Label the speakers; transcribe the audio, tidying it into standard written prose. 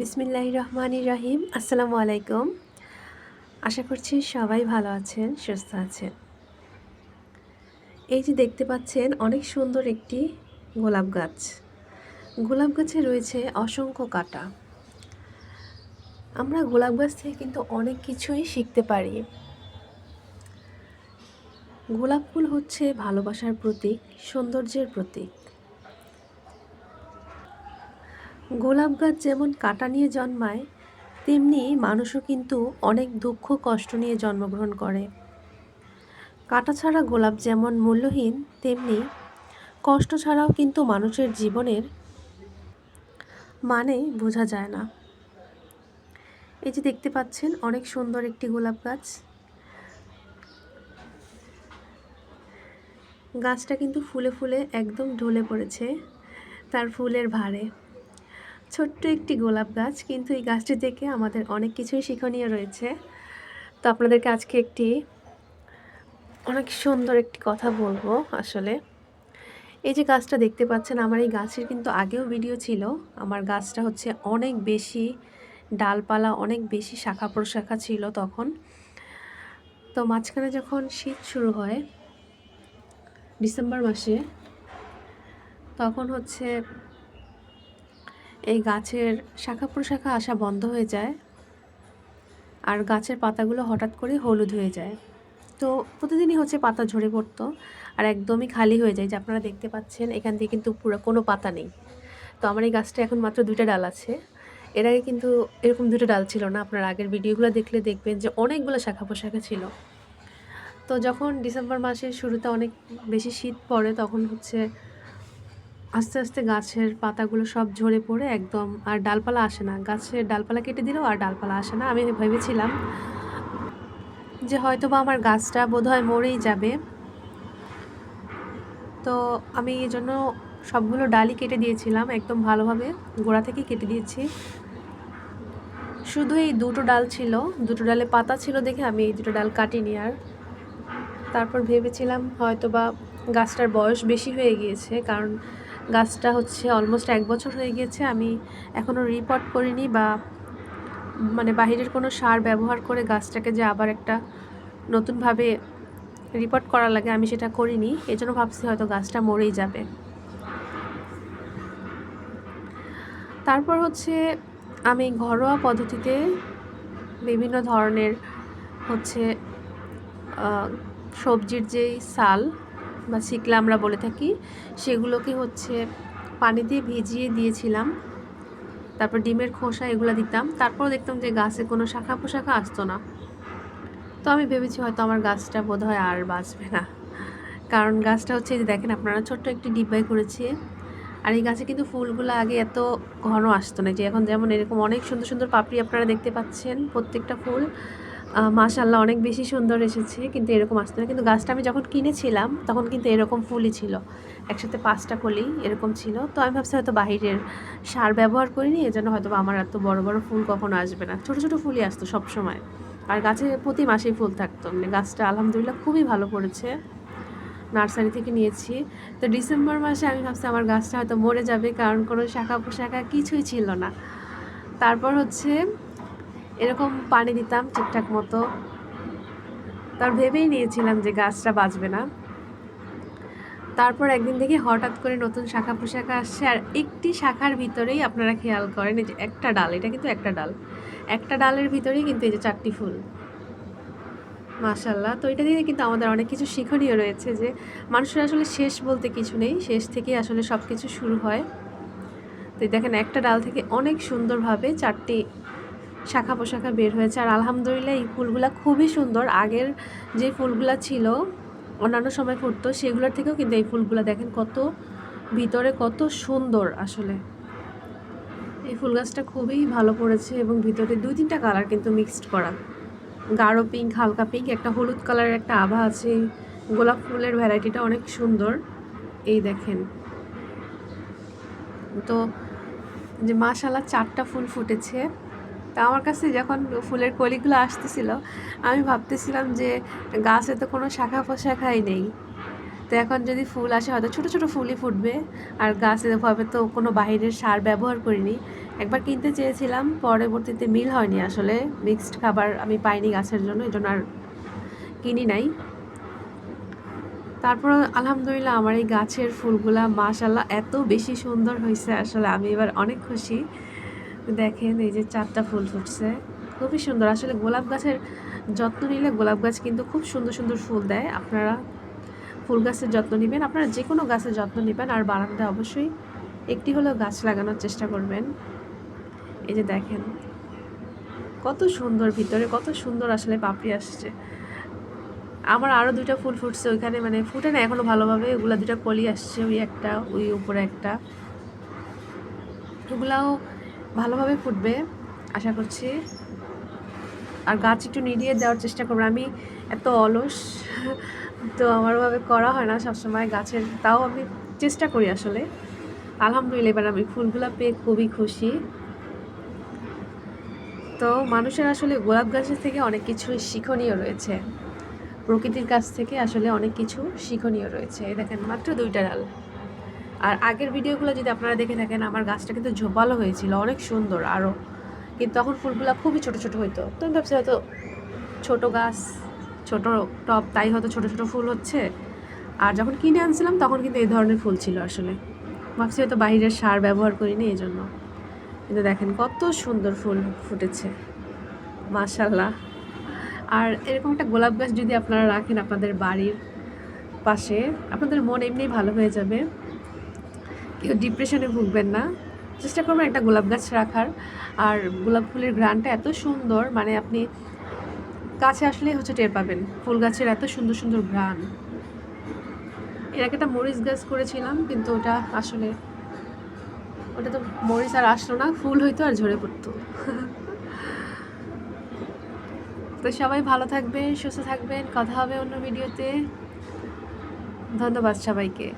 Speaker 1: বিসমিল্লাহির রহমানির রহিম। আসসালামু আলাইকুম। আশা করছি সবাই ভালো আছেন, সুস্থ আছেন। এই যে দেখতে পাচ্ছেন অনেক সুন্দর একটি গোলাপ গাছ। গোলাপ গাছে রয়েছে অসংখ্য কাঁটা। আমরা গোলাপ গাছ থেকে কিন্তু অনেক কিছুই শিখতে পারি। গোলাপ ফুল হচ্ছে ভালোবাসার প্রতীক, সৌন্দর্যের প্রতীক। গোলাপ গাছ যেমন কাঁটা নিয়ে জন্মায়, তেমনি মানুষও কিন্তু অনেক দুঃখ কষ্ট নিয়ে জন্মগ্রহণ করে। কাঁটা ছাড়া গোলাপ যেমন মূল্যহীন, তেমনি কষ্ট ছাড়াও কিন্তু মানুষের জীবনের মানে বোঝা যায় না। এই যে দেখতে পাচ্ছেন অনেক সুন্দর একটি গোলাপ গাছ। গাছটা কিন্তু ফুলে ফুলে একদম ঢলে পড়েছে তার ফুলের ভারে। ছোট্ট একটি গোলাপ গাছ, কিন্তু এই গাছটি থেকে আমাদের অনেক কিছুই শিক্ষণীয় রয়েছে। তো আপনাদেরকে আজকে অনেক সুন্দর একটি কথা বলবো। আসলে এই যে গাছটা দেখতে পাচ্ছেন, আমার এই গাছের কিন্তু আগেও ভিডিও ছিল। আমার গাছটা হচ্ছে অনেক বেশি ডালপালা, অনেক বেশি শাখা প্রশাখা ছিল তখন। তো মাঝখানে যখন শীত শুরু হয় ডিসেম্বর মাসে, তখন হচ্ছে এই গাছের শাখা প্রশাখা আসা বন্ধ হয়ে যায় আর গাছের পাতাগুলো হঠাৎ করে হলুদ হয়ে যায়। তো প্রতিদিনই হচ্ছে পাতা ঝরে পড়তো আর একদমই খালি হয়ে যায়। যে আপনারা দেখতে পাচ্ছেন এখান দিয়ে কিন্তু পুরো কোনো পাতা নেই। তো আমার এই গাছটা এখন মাত্র 2টা ডাল আছে। এর আগে কিন্তু এরকম 2টা ডাল ছিল না। আপনার আগের ভিডিওগুলো দেখলে দেখবেন যে অনেকগুলো শাখা প্রশাখা ছিল। তো যখন ডিসেম্বর মাসের শুরুতে অনেক বেশি শীত পড়ে, তখন হচ্ছে আস্তে আস্তে গাছের পাতাগুলো সব ঝরে পড়ে একদম আর ডালপালা আসে না। গাছের ডালপালা কেটে দিলেও আর ডালপালা আসে না। আমি ভেবেছিলাম যে হয়তোবা আমার গাছটা বোধহয় মরেই যাবে। তো আমি এজন্য সবগুলো ডালই কেটে দিয়েছিলাম, একদম ভালোভাবে গোড়া থেকেই কেটে দিয়েছি। শুধু এই 2টো ডাল ছিল, 2টো ডালে পাতা ছিল দেখে আমি এই 2টো ডাল কাটিনি আর। তারপর ভেবেছিলাম হয়তোবা গাছটার বয়স বেশি হয়ে গিয়েছে, কারণ গাছটা হচ্ছে অলমোস্ট 1 বছর হয়ে গিয়েছে। আমি এখনও রিপোর্ট করিনি বা মানে বাহিরের কোনো সার ব্যবহার করে গাছটাকে যে আবার একটা নতুনভাবে রিপোর্ট করা লাগে, আমি সেটা করিনি। এজন্য ভাবছি হয়তো গাছটা মরেই যাবে। তারপর হচ্ছে আমি ঘরোয়া পদ্ধতিতে বিভিন্ন ধরনের হচ্ছে সবজির যেই ছাল বা ছিকলা আমরা বলে থাকি, সেগুলোকে হচ্ছে পানি দিয়ে ভিজিয়ে দিয়েছিলাম। তারপর ডিমের খোসা এগুলো দিতাম। তারপরও দেখতাম যে গাছে কোনো শাখা পোশাখা আসতো না। তো আমি ভেবেছি হয়তো আমার গাছটা বোধহয় আর বাঁচবে না, কারণ গাছটা হচ্ছে যে দেখেন আপনারা ছোট্ট একটি ডিব্বায় করেছি। আর এই গাছে কিন্তু ফুলগুলো আগে এত ঘন আসতো না, যে এখন যেমন এরকম অনেক সুন্দর সুন্দর পাপড়ি আপনারা দেখতে পাচ্ছেন। প্রত্যেকটা ফুল মাশাআল্লাহ অনেক বেশি সুন্দর এসেছে, কিন্তু এরকম আসতো না। কিন্তু গাছটা আমি যখন কিনেছিলাম তখন কিন্তু এরকম ফুলই ছিল, একসাথে 5টা কলি এরকম ছিল। তো আমি ভাবছি হয়তো বাহিরের সার ব্যবহার করিনি, এজন্য হয়তো আমার এত বড় বড় ফুল কখনো আসবে না। ছোট ছোট ফুলই আসতো সবসময়, আর গাছে প্রতি মাসেই ফুল থাকতো। মানে গাছটা আলহামদুলিল্লাহ খুবই ভালো পড়েছে, নার্সারি থেকে নিয়েছি। তো ডিসেম্বর মাসে আমি ভাবছি আমার গাছটা হয়তো মরে যাবে, কারণ কোনো শাখা পোশাখা কিছুই ছিল না। তারপর হচ্ছে এরকম পানি দিতাম ঠিকঠাক মতো, তার ভেবেই নিয়েছিলাম যে গাছটা বাঁচবে না। তারপর একদিন দেখি হঠাৎ করে নতুন শাখা পোশাখা আসছে, আর একটি শাখার ভিতরেই আপনারা খেয়াল করেন এই যে একটা ডাল, এটা কিন্তু একটা ডাল, একটা ডালের ভিতরেই কিন্তু এই যে 4টি ফুল। মাশাআল্লাহ। তো এটা দিয়ে কিন্তু আমাদের অনেক কিছু শিক্ষণীয় রয়েছে, যে মানুষের আসলে শেষ বলতে কিছু নেই, শেষ থেকেই আসলে সব কিছু শুরু হয়। তো দেখেন একটা ডাল থেকে অনেক সুন্দরভাবে 4টি শাখা পোশাখা বের হয়েছে। আর আলহামদুলিল্লাহ এই ফুলগুলা খুবই সুন্দর। আগের যে ফুলগুলা ছিল অন্যান্য সময় ফুটতো, সেগুলোর থেকেও কিন্তু এই ফুলগুলা দেখেন কত ভিতরে কত সুন্দর। আসলে এই ফুল গাছটা খুবই ভালো পড়েছে, এবং ভিতরে 2-3টা কালার কিন্তু মিক্সড করা, গাঢ় পিঙ্ক, হালকা পিঙ্ক, একটা হলুদ কালারের একটা আভা আছে। গোলাপ ফুলের ভ্যারাইটিটা অনেক সুন্দর। এই দেখেন, তো যে মাশাআল্লাহ 4টা ফুল ফুটেছে। তা আমার কাছে যখন ফুলের কলিগুলো আসতেছিল, আমি ভাবতেছিলাম যে গাছে তো কোনো শাখা প্রশাখাই নেই। তো এখন যদি ফুল আসে হয়তো ছোটো ছোটো ফুলই ফুটবে, আর গাছে এভাবে তো কোনো বাহিরের সার ব্যবহার করিনি, একবার কিনতে চেয়েছিলাম, পরবর্তীতে মিল হয়নি আসলে, মিক্সড খাবার আমি পাইনি গাছের জন্য, এই জন্য আর কিনি নাই। তারপর আলহামদুলিল্লাহ আমার এই গাছের ফুলগুলা মাশাআল্লাহ এত বেশি সুন্দর হয়েছে, আসলে আমি এবার অনেক খুশি। দেখেন এই যে 4টা ফুল ফুটছে, খুবই সুন্দর। আসলে গোলাপ গাছের যত্ন নিলে গোলাপ গাছ কিন্তু খুব সুন্দর সুন্দর ফুল দেয়। আপনারা ফুল গাছের যত্ন নেবেন, আপনারা যে কোনো গাছের যত্ন নেবেন, আর বারান্দায় অবশ্যই একটি হলেও গাছ লাগানোর চেষ্টা করবেন। এই যে দেখেন কত সুন্দর, ভিতরে কত সুন্দর আসলে পাপড়ি আসছে। আমার আরও 2টা ফুল ফুটছে ওইখানে, মানে ফুটে না এখনও ভালোভাবে, ওগুলা 2টা কলি আসছে, ওই একটা ওই উপরে একটা, ওগুলাও ভালোভাবে ফুটবে আশা করছি। আর গাছ একটু নিড়িয়ে দেওয়ার চেষ্টা করবো, আমি এত অলস তো আমার ওভাবে করা হয় না সবসময় গাছের, তাও আমি চেষ্টা করি আসলে। আলহামদুলিল্লাহ এবার আমি ফুলগুলো পেয়ে খুবই খুশি। তো মানুষের আসলে গোলাপ গাছের থেকে অনেক কিছু শিক্ষণীয় রয়েছে, প্রকৃতির কাছ থেকে আসলে অনেক কিছু শিক্ষণীয় রয়েছে। এই দেখেন মাত্র 2টা ডাল। আর আগের ভিডিওগুলো যদি আপনারা দেখে থাকেন, আমার গাছটা কিন্তু ঝোপালো হয়েছিল, অনেক সুন্দর আরও, কিন্তু তখন ফুলগুলো খুবই ছোট ছোট হইতো। তো আমি ভাবছি হয়তো ছোটো গাছ, ছোট টব, তাই হয়তো ছোট ছোট ফুল হচ্ছে। আর যখন কিনে আনছিলাম তখন কিন্তু এই ধরনের ফুল ছিল, আসলে ভাবছি হয়তো বাইরের সার ব্যবহার করিনি এই জন্য। কিন্তু দেখেন কত সুন্দর ফুল ফুটেছে মাশাআল্লাহ। আর এরকম একটা গোলাপ গাছ যদি আপনারা রাখেন আপনাদের বাড়ির পাশে, আপনাদের মন এমনিই ভালো হয়ে যাবে, কেউ ডিপ্রেশনে ভুগবেন না। চেষ্টা করবেন একটা গোলাপ গাছ রাখার। আর গোলাপ ফুলের ঘ্রাণটা এত সুন্দর, মানে আপনি কাছে আসলেই হচ্ছে টের পাবেন ফুল গাছের এত সুন্দর সুন্দর ঘ্রাণ। এর আগে একটা মরিচ গাছ করেছিলাম, কিন্তু ওটা আসলে ওটা তো মরিচ আর আসলো না, ফুল হইতো আর ঝরে পড়তো। তো সবাই ভালো থাকবেন, সুস্থ থাকবেন, কথা হবে অন্য ভিডিওতে। ধন্যবাদ সবাইকে।